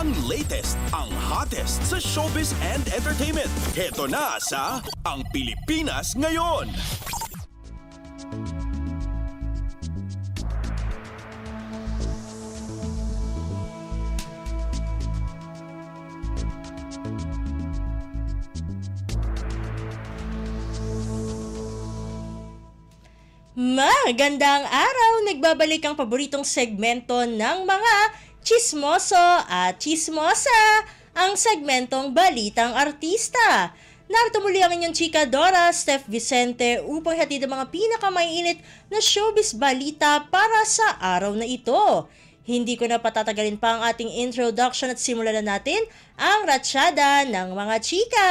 Ang latest, ang hottest sa showbiz and entertainment. Heto na sa Ang Pilipinas Ngayon. Magandang araw! Nagbabalik ang paboritong segmento ng mga chismoso at chismosa, ang segmentong Balitang Artista. Narito muli ang inyong chika Dora, Steph Vicente, upang hatid ang mga pinakamaiinit na showbiz balita para sa araw na ito. Hindi ko na patatagalin pa ang ating introduction at simulan na natin ang ratsyada ng mga chika.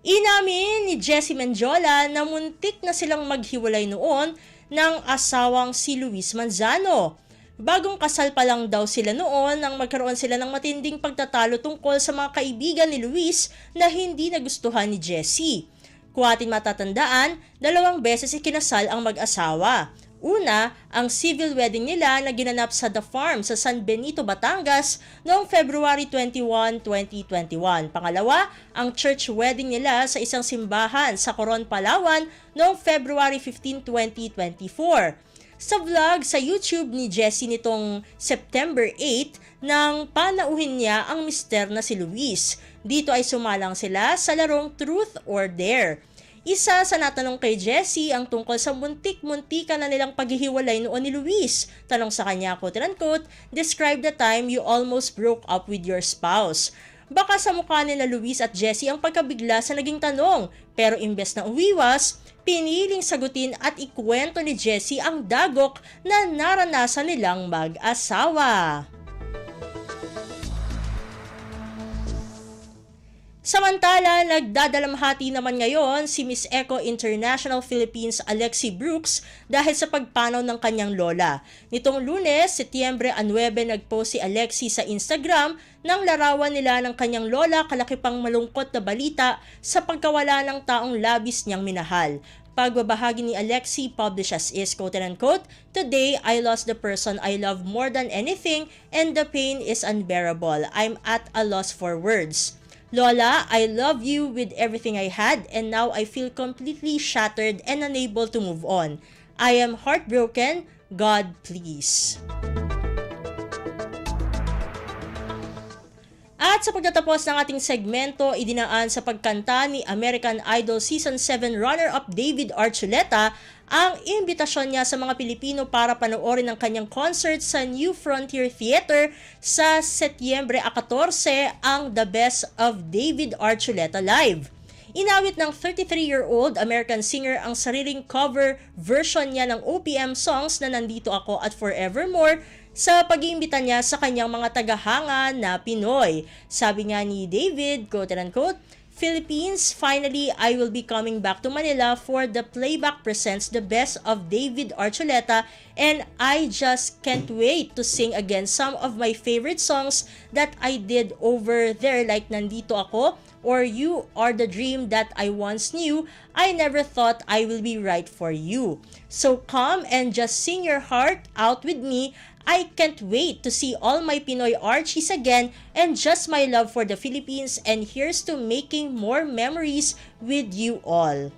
Inamin ni Jessie Mendiola na muntik na silang maghiwalay noon ng asawang si Luis Manzano. Bagong kasal pa lang daw sila noon nang magkaroon sila ng matinding pagtatalo tungkol sa mga kaibigan ni Luis na hindi nagustuhan ni Jessie. Kung ating matatandaan, 2 beses ikinasal ang mag-asawa. Una, ang civil wedding nila na ginanap sa The Farm sa San Benito, Batangas noong February 21, 2021. Pangalawa, ang church wedding nila sa isang simbahan sa Coron, Palawan noong February 15, 2024. Sa vlog sa YouTube ni Jessie nitong September 8, nang panauhin niya ang mister na si Luis. Dito ay sumalang sila sa larong Truth or Dare. Isa sa natanong kay Jessie ang tungkol sa muntik-muntika na nilang paghihiwalay noon ni Luis. Tanong sa kanya, quote-unquote, "Describe the time you almost broke up with your spouse." Baka sa mukha nila Luis at Jessie ang pagkabigla sa naging tanong, pero imbes na uwiwas, piniling sagutin at ikwento ni Jessie ang dagok na naranasan nilang mag-asawa. Samantala, nagdadalamhati naman ngayon si Miss Eco International Philippines Alexi Brooks dahil sa pagpanaw ng kanyang lola. Nitong Lunes, Setyembre 9, nagpost si Alexi sa Instagram ng larawan nila ng kanyang lola kalaki pang malungkot na balita sa pagkawala ng taong labis niyang minahal. Pagbabahagi ni Alexi, published as is, quote-unquote, "Today, I lost the person I love more than anything and the pain is unbearable. I'm at a loss for words. Lola, I love you with everything I had and now I feel completely shattered and unable to move on. I am heartbroken. God, please." At sa pagtatapos ng ating segmento, idinaan sa pagkanta ni American Idol Season 7 runner-up David Archuleta ang imbitasyon niya sa mga Pilipino para panoorin ang kanyang concert sa New Frontier Theater sa Setyembre 14 ang The Best of David Archuleta Live. Inawit ng 33-year-old American singer ang sariling cover version niya ng OPM songs na Nandito Ako at Forevermore sa pag-iimbita niya sa kanyang mga tagahanga na Pinoy. Sabi nga ni David, quote-unquote, "Philippines, finally, I will be coming back to Manila for the Playback Presents The Best of David Archuleta and I just can't wait to sing again some of my favorite songs that I did over there like Nandito Ako or You Are the Dream That I Once Knew. I never thought I will be right for you. So come and just sing your heart out with me. I can't wait to see all my Pinoy Archies again and just my love for the Philippines and here's to making more memories with you all."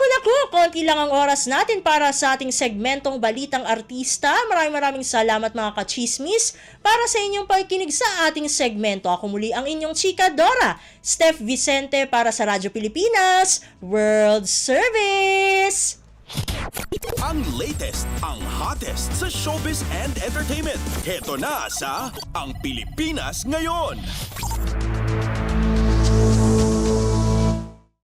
Naku, konti lang ang oras natin para sa ating segmentong Balitang Artista. Maraming salamat mga kachismis para sa inyong pakikinig sa ating segmento. Ako muli ang inyong chika Dora, Steph Vicente para sa Radyo Pilipinas World Service. Ang latest, ang hottest sa showbiz and entertainment. Heto na sa Ang Pilipinas Ngayon.